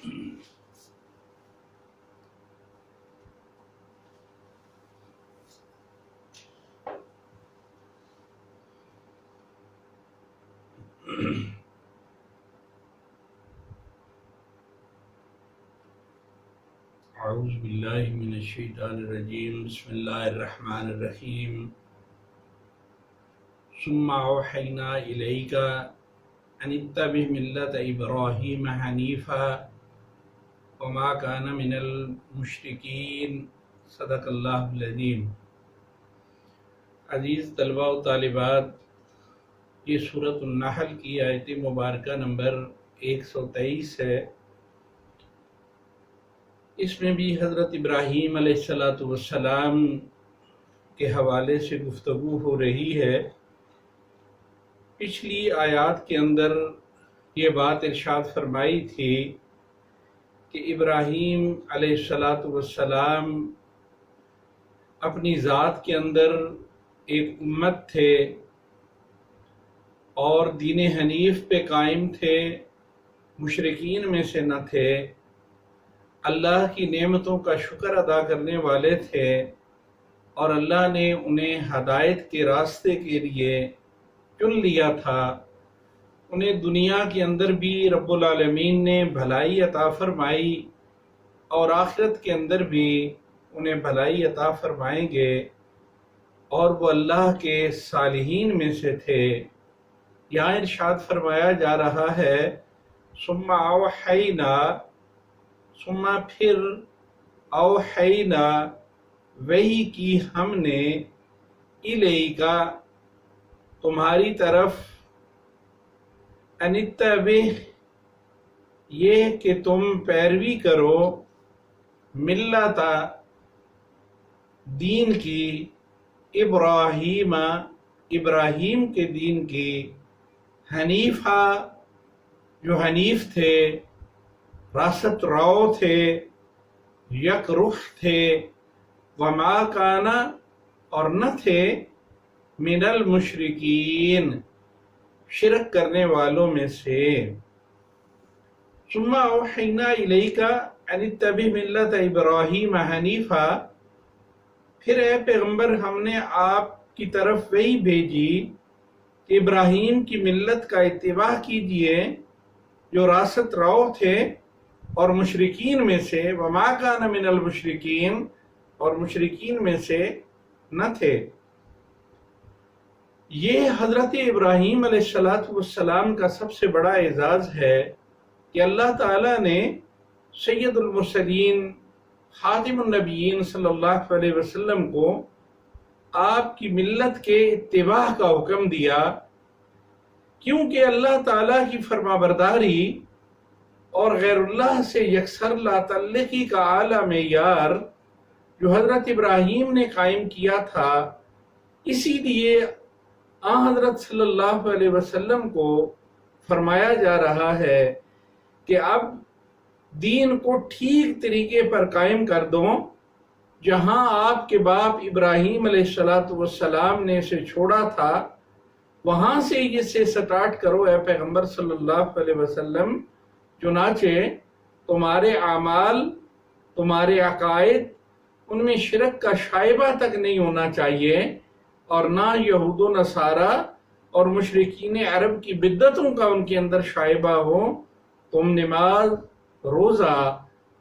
اعوذ باللہ من الشیطان الرجیم بسم اللہ الرحمن الرحیم ثم اوحینا الیک ان اتبع ملت ابراہیم حنیفا وما کان من المشرکین صدق اللہ العظیم۔ عزیز طلباء و طالبات، یہ سورۃ النحل کی آیت مبارکہ نمبر 123 ہے۔ اس میں بھی حضرت ابراہیم علیہ السلام کے حوالے سے گفتگو ہو رہی ہے۔ پچھلی آیات کے اندر یہ بات ارشاد فرمائی تھی کہ ابراہیم علیہ السلام اپنی ذات کے اندر ایک امت تھے اور دین حنیف پہ قائم تھے، مشرکین میں سے نہ تھے، اللہ کی نعمتوں کا شکر ادا کرنے والے تھے، اور اللہ نے انہیں ہدایت کے راستے کے لیے چن لیا تھا۔ انہیں دنیا کے اندر بھی رب العالمین نے بھلائی عطا فرمائی اور آخرت کے اندر بھی انہیں بھلائی عطا فرمائیں گے، اور وہ اللہ کے صالحین میں سے تھے۔ یہاں ارشاد فرمایا جا رہا ہے ثم اوحینا، ثم پھر اوحینا وحی کی ہم نے الیکا تمہاری طرف، ان اتبع یہ کہ تم پیروی کرو، ملت دین کی، ابراہیم ابراہیم کے دین کی، حنیفہ جو حنیف تھے، راست رو تھے، یک رخ تھے، وما کانا اور نہ تھے، من المشرکین شرک کرنے والوں میں سے۔ ثم اوحینا الیک ان اتبع ملت ابراہیم حنیفا، پھر اے پیغمبر ہم نے آپ کی طرف وہی بھیجی کہ ابراہیم کی ملت کا اتباع کیجئے جو راست رو تھے اور مشرکین میں سے، وما کان من المشرکین اور مشرکین میں سے نہ تھے۔ یہ حضرت ابراہیم علیہ السلام کا سب سے بڑا اعزاز ہے کہ اللہ تعالیٰ نے سید المرسلین خاتم النبیین صلی اللہ علیہ وسلم کو آپ کی ملت کے اتباع کا حکم دیا، کیونکہ اللہ تعالیٰ کی فرما برداری اور غیر اللہ سے یکسر لا تعلقی کا اعلیٰ معیار جو حضرت ابراہیم نے قائم کیا تھا، اسی لیے حضرت صلی اللہ علیہ وسلم کو فرمایا جا رہا ہے کہ اب دین کو ٹھیک طریقے پر قائم کر دو، جہاں آپ کے باپ ابراہیم علیہ السلام نے اسے چھوڑا تھا وہاں سے اسے سٹارٹ کرو اے پیغمبر صلی اللہ علیہ وسلم۔ چنانچہ تمہارے اعمال، تمہارے عقائد، ان میں شرک کا شائبہ تک نہیں ہونا چاہیے، اور نہ یہود و نصارہ اور مشرکین عرب کی بدعتوں کا ان کے اندر شائبہ ہو۔ تم نماز، روزہ،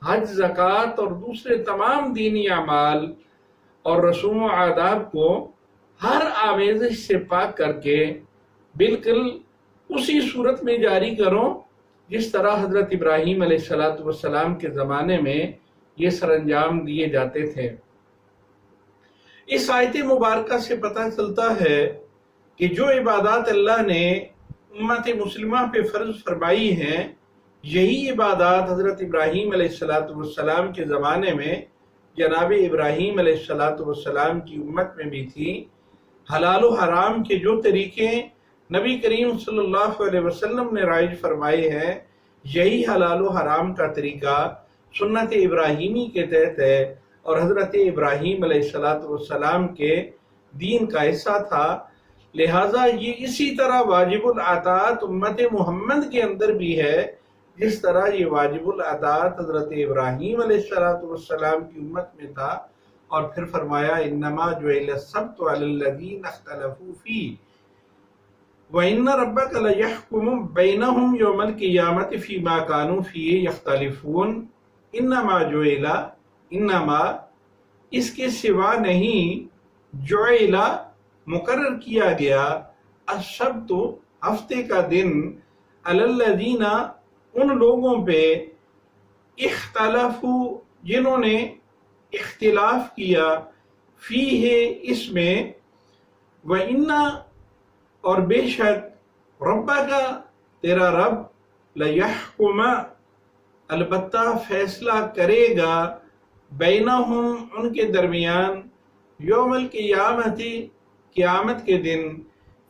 حج، زکوٰۃ اور دوسرے تمام دینی اعمال اور رسوم و آداب کو ہر آمیزش سے پاک کر کے بالکل اسی صورت میں جاری کرو جس طرح حضرت ابراہیم علیہ السلام کے زمانے میں یہ سر انجام دیے جاتے تھے۔ اس آیت مبارکہ سے پتہ چلتا ہے کہ جو عبادات اللہ نے امت مسلمہ پہ فرض فرمائی ہیں، یہی عبادات حضرت ابراہیم علیہ السلام کے زمانے میں جناب ابراہیم علیہ السلام کی امت میں بھی تھی۔ حلال و حرام کے جو طریقے نبی کریم صلی اللہ علیہ وسلم نے رائج فرمائے ہیں، یہی حلال و حرام کا طریقہ سنت ابراہیمی کے تحت ہے اور حضرت ابراہیم علیہ السلام کے دین کا حصہ تھا۔ لہٰذا یہ اسی طرح واجب الاطاعت امت محمد کے اندر بھی ہے، جس طرح یہ واجب الاطاعت حضرت ابراہیم علیہ السلام کی امت میں تھا، اور پھر فرمایا انما جعل السبت علی الذین اختلفوا فیہ وَإِنَّ رَبَّكَ لَيَحْكُمُ بَيْنَهُمْ يَوْمَ الْقِيَامَةِ فِيمَا كَانُوا فِيهِ يَخْتَلِفُونَ انما جعل، انما اس کے سوا نہیں، جعل مقرر کیا گیا، السبت ہفتے کا دن، علی الذین ان لوگوں پہ، اختلفوا جنہوں نے اختلاف کیا، فیہ اس میں، وَإِنَّ اور بے شک، ربک تیرا رب، لیحکم البتہ فیصلہ کرے گا، بینہم ان کے درمیان، یوم القیامت قیامت کے دن،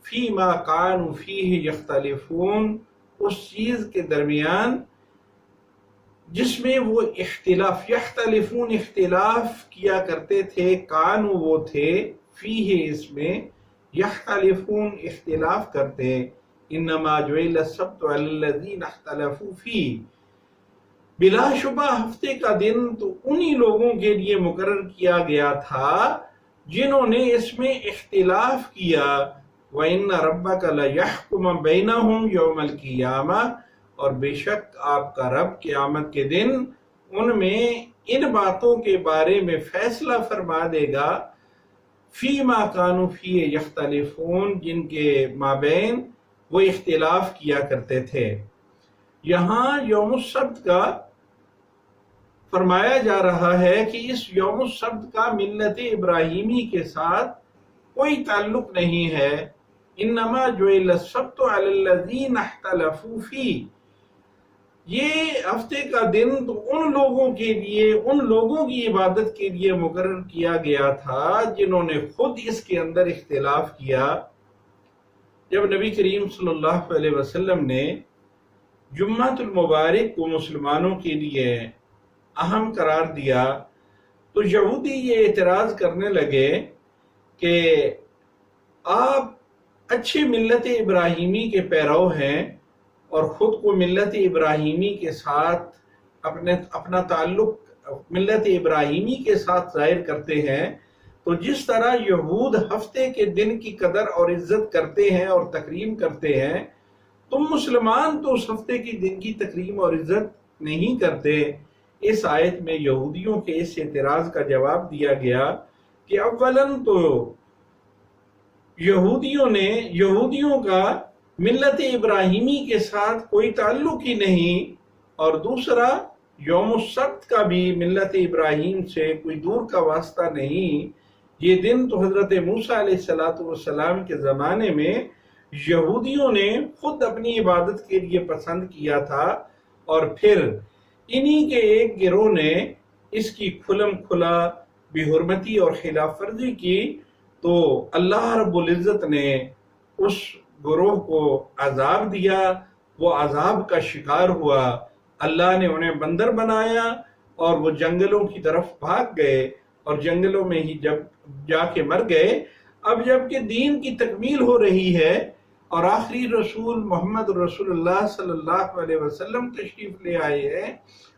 فیما کانوا فیہ یختلفون اس چیز کے درمیان جس میں وہ اختلاف، یختلفون اختلاف کیا کرتے تھے، کانوا وہ تھے، فیہ اس میں، یختلفون اختلاف کرتے، انما جعل السبت علی الذین اختلفوا فیہ بلا شبہ ہفتے کا دن تو انہی لوگوں کے لیے مقرر کیا گیا تھا جنہوں نے اس میں اختلاف کیا، وَإِنَّ رَبَّكَ لَيَحْكُمَ بَيْنَهُمْ يَوْمَ الْقِيَامَةِ اور بے شک آپ کا رب قیامت کے دن ان میں ان باتوں کے بارے میں فیصلہ فرما دے گا، فیما کانوا فیہ یختلفون جن کے مابین وہ اختلاف کیا کرتے تھے۔ یہاں یوم السبت کا فرمایا جا رہا ہے کہ اس یوم السبت کا ملت ابراہیمی کے ساتھ کوئی تعلق نہیں ہے، انما جعل السبت علی الذین اختلفوا فیہ یہ ہفتے کا دن تو ان لوگوں کے لیے، ان لوگوں کی عبادت کے لیے مقرر کیا گیا تھا جنہوں نے خود اس کے اندر اختلاف کیا۔ جب نبی کریم صلی اللہ علیہ وسلم نے جمعۃ المبارک کو مسلمانوں کے لیے اہم قرار دیا تو یہودی یہ اعتراض کرنے لگے کہ آپ اچھی ملت ابراہیمی کے پیرو ہیں اور خود کو ملت ابراہیمی کے ساتھ اپنا تعلق ملت ابراہیمی کے ساتھ ظاہر کرتے ہیں، تو جس طرح یہود ہفتے کے دن کی قدر اور عزت کرتے ہیں اور تکریم کرتے ہیں، تم مسلمان تو اس ہفتے کی دن کی تکریم اور عزت نہیں کرتے۔ اس آیت میں یہودیوں کے اس اعتراض کا جواب دیا گیا کہ اولاً تو یہودیوں کا ملت ابراہیمی کے ساتھ کوئی تعلق ہی نہیں، اور دوسرا یوم السبت کا بھی ملت ابراہیم سے کوئی دور کا واسطہ نہیں۔ یہ دن تو حضرت موسیٰ علیہ السلام کے زمانے میں یہودیوں نے خود اپنی عبادت کے لیے پسند کیا تھا، اور پھر انہی کے ایک گروہ نے اس کی کھلم کھلا بے حرمتی اور خلاف ورزی کی، تو اللہ رب العزت نے اس گروہ کو عذاب دیا، وہ عذاب کا شکار ہوا، اللہ نے انہیں بندر بنایا اور وہ جنگلوں کی طرف بھاگ گئے اور جنگلوں میں ہی جب جا کے مر گئے۔ اب جب کہ دین کی تکمیل ہو رہی ہے اور آخری رسول محمد رسول اللہ صلی اللہ علیہ وسلم تشریف لے آئے ہیں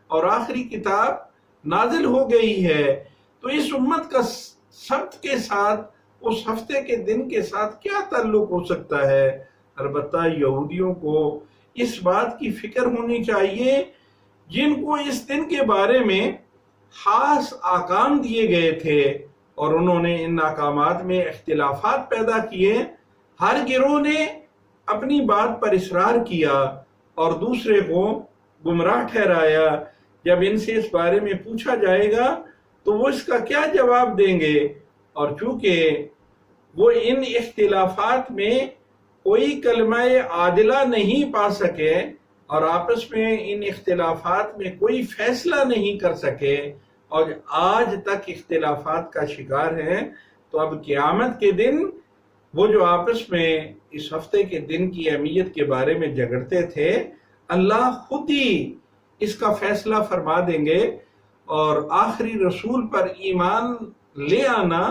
اور آخری کتاب نازل ہو گئی ہے، تو اس امت کا سبت کے ساتھ، اس ہفتے کے دن کے ساتھ کیا تعلق ہو سکتا ہے؟ البتہ یہودیوں کو اس بات کی فکر ہونی چاہیے جن کو اس دن کے بارے میں خاص احکام دیے گئے تھے اور انہوں نے ان احکامات میں اختلافات پیدا کیے۔ ہر گروہ نے اپنی بات پر اصرار کیا اور دوسرے کو گمراہ ٹھہرایا۔ جب ان سے اس بارے میں پوچھا جائے گا تو وہ اس کا کیا جواب دیں گے؟ اور چونکہ وہ ان اختلافات میں کوئی کلمہ عادلہ نہیں پا سکے اور آپس میں ان اختلافات میں کوئی فیصلہ نہیں کر سکے اور آج تک اختلافات کا شکار ہیں، تو اب قیامت کے دن وہ جو آپس میں اس ہفتے کے دن کی اہمیت کے بارے میں جھگڑتے تھے، اللہ خود ہی اس کا فیصلہ فرما دیں گے، اور آخری رسول پر ایمان لے آنا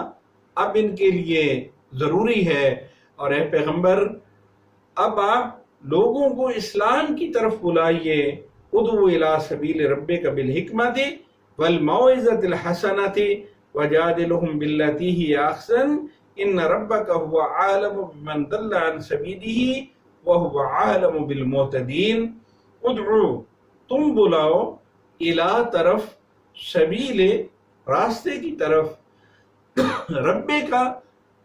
اب ان کے لیے ضروری ہے۔ اور اے پیغمبر، اب آپ لوگوں کو اسلام کی طرف بلائیے ادعو الی سبیل ربک بالحکمت والموعظۃ الحسنۃ وجادلہم باللتی ہی احسن ان ربک هو عالم بمن ضل عن سبیلہ وهو عالم بالمعتدین۔ ادعو، تم بلاؤ، الی طرف، سبیل راستے کی طرف، رب کا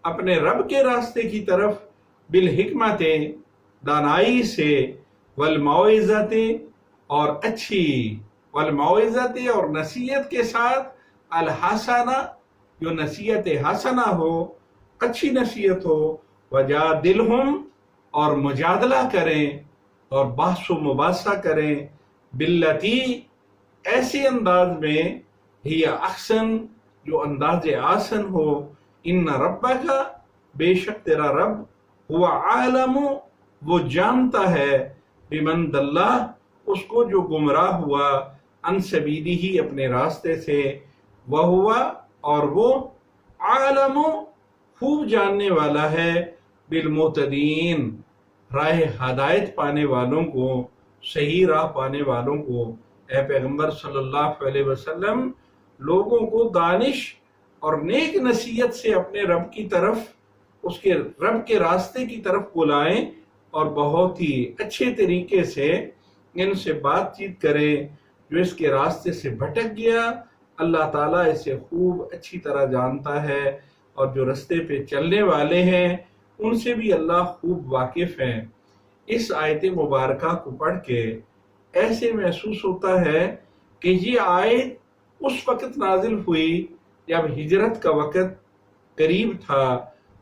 اپنے رب کے راستے کی طرف، بالحکمت دانائی سے، والموعظۃ اور اچھی، والموعظۃ اور نصیحت کے ساتھ، الحسنہ جو نصیحت حسنہ ہو، اچھی نصیحت ہو، وجادلہم اور مجادلہ کریں اور بحث و مباحثہ کریں، باللتی ایسے انداز میں، ہی احسن جو انداز آسن ہو، ان ربک بے شک تیرا رب، ہوا عالم وہ جانتا ہے، بمن ضل اس کو جو گمراہ ہوا، عن سبیلہ اپنے راستے سے، وہوا اور وہ، عالم خوب جاننے والا ہے، بالمعتدین راہ ہدایت پانے والوں کو، صحیح راہ پانے والوں کو۔ اے پیغمبر صلی اللہ علیہ وسلم لوگوں کو دانش اور نیک نصیحت سے اپنے رب کی طرف، اس کے رب کے راستے کی طرف بلائیں اور بہت ہی اچھے طریقے سے ان سے بات چیت کریں۔ جو اس کے راستے سے بھٹک گیا اللہ تعالیٰ اسے خوب اچھی طرح جانتا ہے، اور جو راستے پہ چلنے والے ہیں ان سے بھی اللہ خوب واقف ہیں۔ اس آیت مبارکہ کو پڑھ کے ایسے محسوس ہوتا ہے کہ یہ آیت اس وقت نازل ہوئی جب ہجرت کا وقت قریب تھا،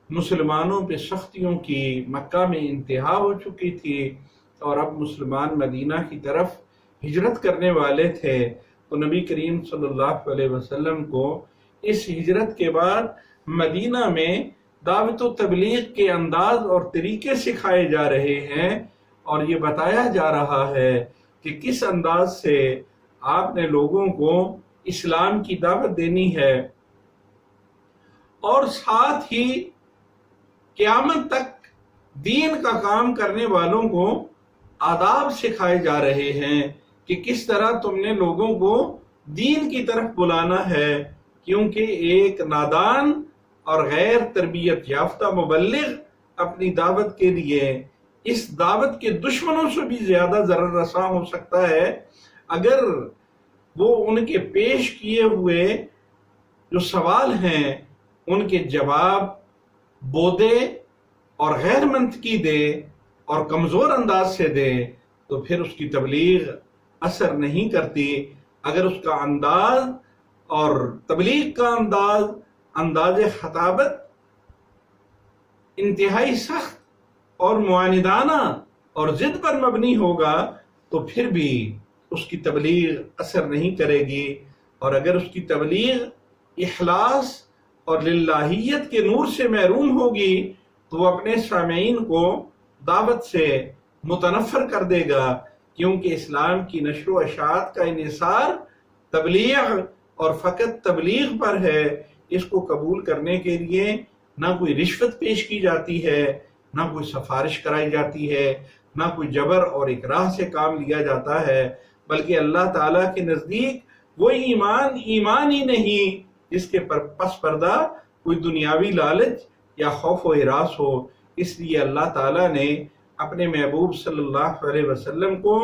مسلمانوں پہ سختیوں کی مکہ میں انتہا ہو چکی تھی، اور اب مسلمان مدینہ کی طرف ہجرت کرنے والے تھے۔ تو نبی کریم صلی اللہ علیہ وسلم کو اس ہجرت کے بعد مدینہ میں دعوت و تبلیغ کے انداز اور طریقے سکھائے جا رہے ہیں، اور یہ بتایا جا رہا ہے کہ کس انداز سے آپ نے لوگوں کو اسلام کی دعوت دینی ہے، اور ساتھ ہی قیامت تک دین کا کام کرنے والوں کو آداب سکھائے جا رہے ہیں کہ کس طرح تم نے لوگوں کو دین کی طرف بلانا ہے، کیونکہ ایک نادان اور غیر تربیت یافتہ مبلغ اپنی دعوت کے لیے اس دعوت کے دشمنوں سے بھی زیادہ ضرر رساں ہو سکتا ہے اگر وہ ان کے پیش کیے ہوئے جو سوال ہیں ان کے جواب بودے اور غیر منطقی دے اور کمزور انداز سے دے، تو پھر اس کی تبلیغ اثر نہیں کرتی۔ اگر اس کا انداز اور تبلیغ کا انداز خطابت انتہائی سخت اور معاندانہ اور ضد پر مبنی ہوگا تو پھر بھی اس کی تبلیغ اثر نہیں کرے گی، اور اگر اس کی تبلیغ اخلاص اور للہیت کے نور سے محروم ہوگی تو وہ اپنے سامعین کو دعوت سے متنفر کر دے گا، کیونکہ اسلام کی نشر و اشاعت کا انحصار تبلیغ اور فقط تبلیغ پر ہے۔ اس کو قبول کرنے کے لیے نہ کوئی رشوت پیش کی جاتی ہے، نہ کوئی سفارش کرائی جاتی ہے، نہ کوئی جبر اور اکراہ سے کام لیا جاتا ہے، بلکہ اللہ تعالیٰ کے نزدیک وہ ایمان ہی نہیں جس کے پس پردہ کوئی دنیاوی لالچ یا خوف و ہراس ہو۔ اس لیے اللہ تعالیٰ نے اپنے محبوب صلی اللہ علیہ وسلم کو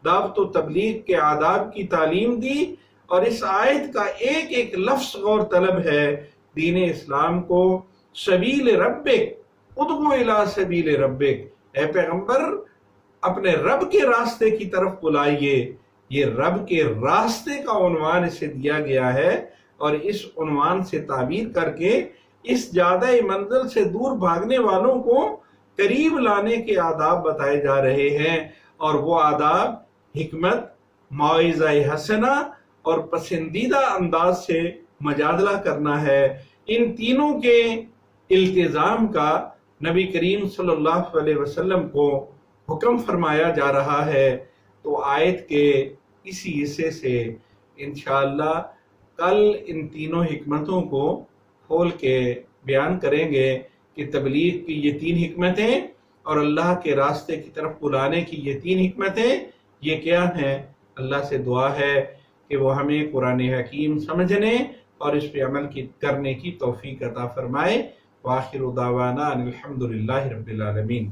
دعوت و تبلیغ کے آداب کی تعلیم دی، اور اس آیت کا ایک ایک لفظ غور طلب ہے۔ دین اسلام کو سبیل ربک، ادعو الی سبیل ربک، اے پیغمبر اپنے رب کے راستے کی طرف بلائیے۔ یہ رب کے راستے کا عنوان اسے دیا گیا ہے، اور اس عنوان سے تعبیر کر کے اس جادہ منزل سے دور بھاگنے والوں کو قریب لانے کے آداب بتائے جا رہے ہیں، اور وہ آداب حکمت، موعظہ حسنہ اور پسندیدہ انداز سے مجادلہ کرنا ہے۔ ان تینوں کے التزام کا نبی کریم صلی اللہ علیہ وسلم کو حکم فرمایا جا رہا ہے۔ تو آیت کے اسی حصے سے انشاءاللہ کل ان تینوں حکمتوں کو کھول کے بیان کریں گے کہ تبلیغ کی یہ تین حکمتیں اور اللہ کے راستے کی طرف بلانے کی یہ تین حکمتیں یہ کیا ہیں۔ اللہ سے دعا ہے کہ وہ ہمیں قرآن حکیم سمجھنے اور اس پہ عمل کرنے کی توفیق عطا فرمائے۔ وآخر دعوانا ان الحمد للہ رب العالمین۔